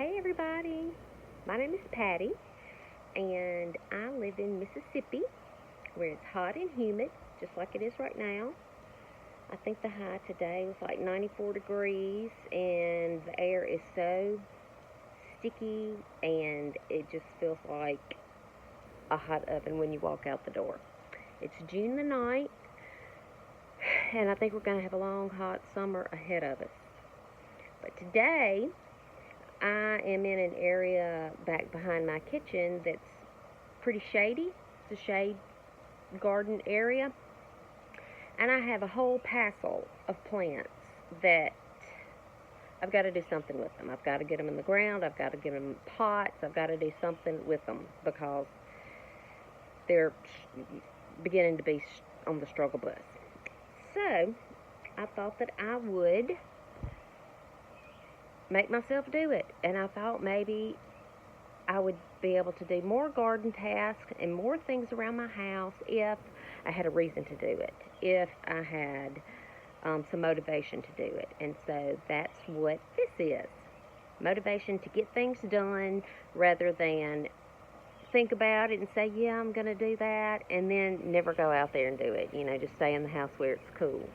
Hey everybody, my name is Patty and I live in Mississippi where it's hot and humid just like it is right now. I think the high today was like 94 degrees and the air is so sticky and it just feels like a hot oven when you walk out the door. It's June the 9th and I think we're going to have a long hot summer ahead of us. But today I am in an area back behind my kitchen that's pretty shady. It's a shade garden area. And I have a whole passel of plants that I've got to do something with them. I've got to get them in the ground. I've got to get them in pots. I've got to do something with them because they're beginning to be on the struggle bus. So I thought that I would make myself do it, and I thought maybe I would be able to do more garden tasks and more things around my house if I had a reason to do it, if I had some motivation to do it. And so that's what this is, motivation to get things done rather than think about it and say, yeah, I'm going to do that, and then never go out there and do it, just stay in the house where it's cool.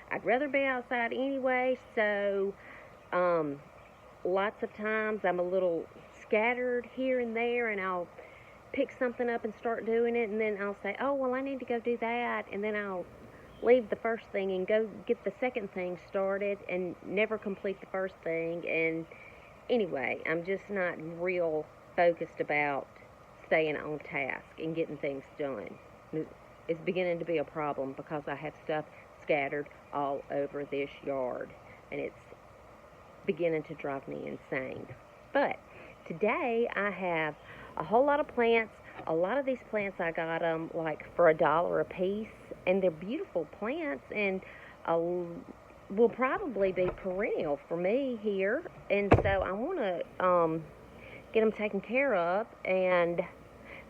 I'd rather be outside anyway, so lots of times I'm a little scattered here and there, and I'll pick something up and start doing it, and then I'll say, oh, well, I need to go do that, and then I'll leave the first thing and go get the second thing started and never complete the first thing. And anyway, I'm just not real focused about staying on task and getting things done. It's beginning to be a problem because I have stuff scattered all over this yard, and it's beginning to drive me insane. But today I have a whole lot of plants. A lot of these plants I got them like for $1 a piece, and they're beautiful plants and will probably be perennial for me here. And so I want to get them taken care of. And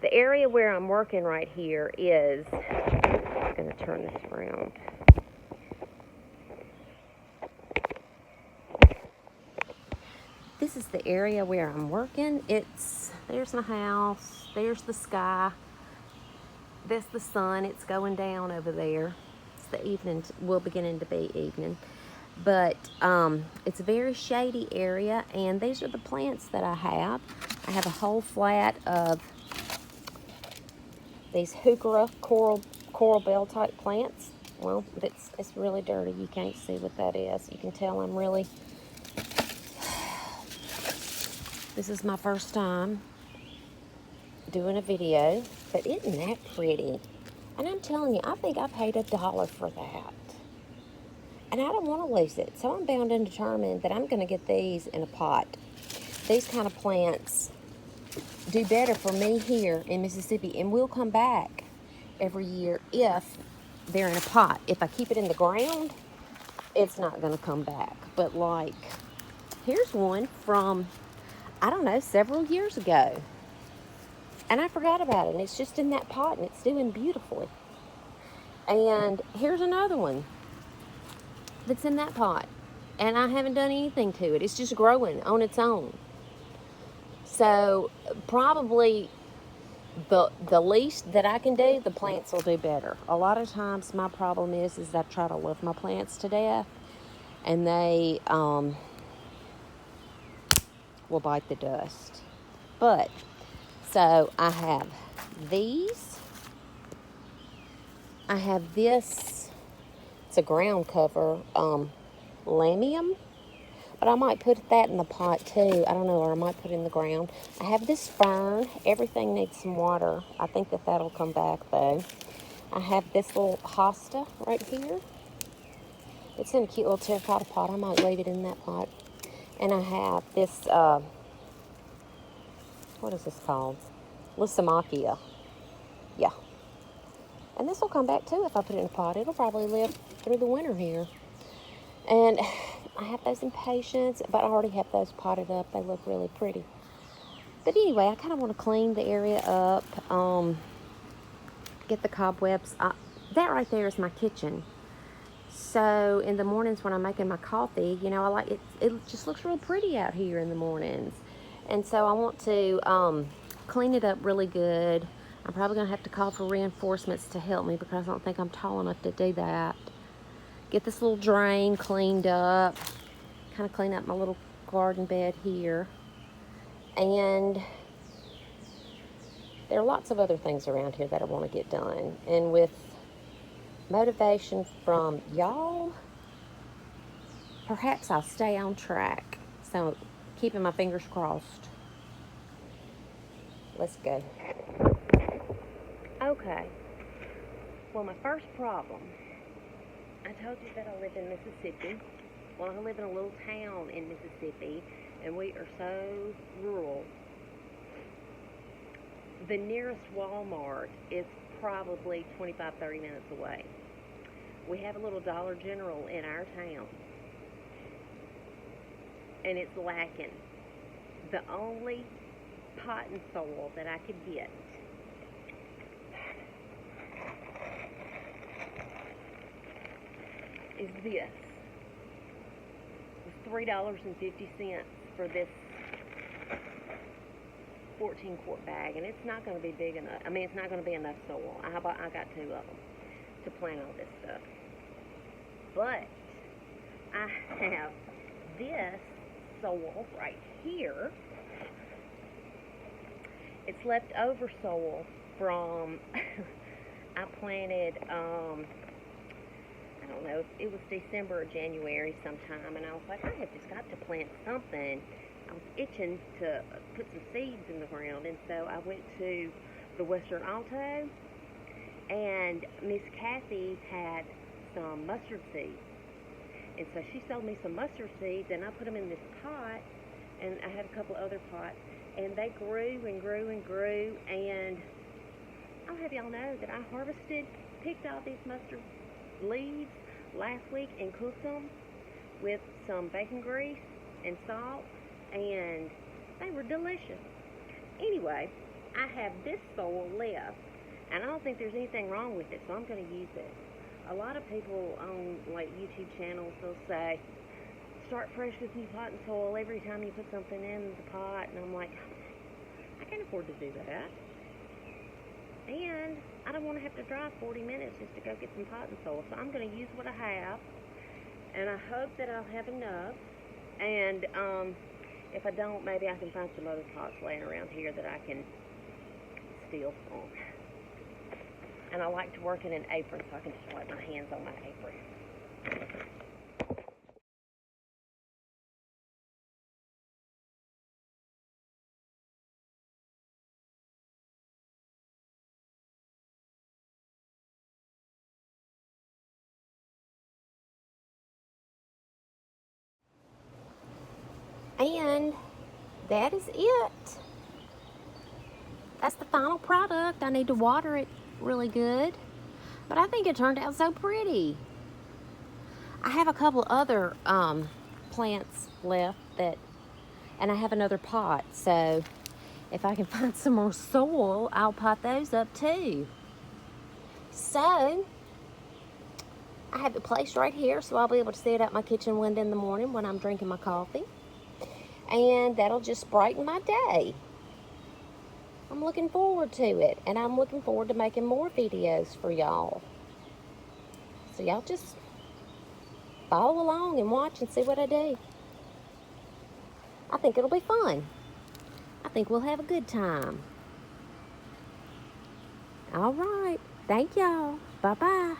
the area where I'm working right here is, I'm going to turn this around. This is the area where I'm working. There's my house, there's the sky, there's the sun. It's going down over there. It's the evening, beginning to be evening. But it's a very shady area, and these are the plants that I have. I have a whole flat of these heuchera coral bell type plants. Well, it's really dirty. You can't see what that is. You can tell I'm really... This is my first time doing a video, but isn't that pretty? And I'm telling you, I think I paid $1 for that. And I don't want to lose it, so I'm bound and determined that I'm going to get these in a pot. These kind of plants do better for me here in Mississippi, and will come back every year if they're in a pot. If I keep it in the ground, it's not going to come back. But like, here's one from, I don't know, several years ago. And I forgot about it, and it's just in that pot, and it's doing beautifully. And here's another one that's in that pot, and I haven't done anything to it. It's just growing on its own. So probably the least that I can do, the plants will do better. A lot of times my problem is I try to love my plants to death, and they will bite the dust. But so I have these. I have this. It's a ground cover lamium, but I might put that in the pot too. I don't know, or I might put it in the ground. I have this fern. Everything needs some water. I think that'll come back though. I have this little hosta right here. It's in a cute little terracotta pot. I might leave it in that pot. And I have this, what is this called? Lysimachia. Yeah. And this will come back too if I put it in a pot. It'll probably live through the winter here. And I have those impatiens, but I already have those potted up. They look really pretty. But anyway, I kind of want to clean the area up, get the cobwebs. That right there is my kitchen. So in the mornings when I'm making my coffee, I like it. It just looks real pretty out here in the mornings. And so I want to clean it up really good. I'm probably going to have to call for reinforcements to help me because I don't think I'm tall enough to do that. Get this little drain cleaned up. Kind of clean up my little garden bed here. And there are lots of other things around here that I want to get done. And with motivation from y'all, perhaps I'll stay on track. So, keeping my fingers crossed. Let's go. Okay. Well, my first problem, I told you that I live in Mississippi. Well, I live in a little town in Mississippi, and we are so rural. The nearest Walmart is probably 25-30 minutes away. We have a little Dollar General in our town, and it's lacking. The only pot and soil that I could get is this. It's $3.50 for this 14-quart bag, and it's not going to be big enough. I mean, it's not going to be enough soil. I got 2 of them to plant all this stuff. But I have this soil right here. It's leftover soil from I planted I don't know, it was December or January sometime, and I was like, I have just got to plant something. I was itching to put some seeds in the ground, and so I went to the Western Auto, and Miss Kathy had some mustard seeds. And so she sold me some mustard seeds, and I put them in this pot, and I had a couple other pots, and they grew and grew and grew, and I'll have y'all know that I picked all these mustard leaves last week and cooked them with some bacon grease and salt, and they were delicious. Anyway, I have this soil left, and I don't think there's anything wrong with it, so I'm going to use it. A lot of people on like YouTube channels will say, start fresh with new pot and soil every time you put something in the pot, and I'm like, I can't afford to do that. And I don't want to have to drive 40 minutes just to go get some pot and soil, so I'm going to use what I have, and I hope that I'll have enough. And if I don't, maybe I can find some other pots laying around here that I can steal from. And I like to work in an apron, so I can just wipe my hands on my apron. And that is it. That's the final product. I need to water it really good, but I think it turned out so pretty. I have a couple other plants left and I have another pot, so if I can find some more soil, I'll pot those up too. So I have it placed right here, so I'll be able to see it out my kitchen window in the morning when I'm drinking my coffee, and that'll just brighten my day. I'm looking forward to it, and I'm looking forward to making more videos for y'all. So y'all just follow along and watch and see what I do. I think it'll be fun. I think we'll have a good time. All right. Thank y'all. Bye-bye.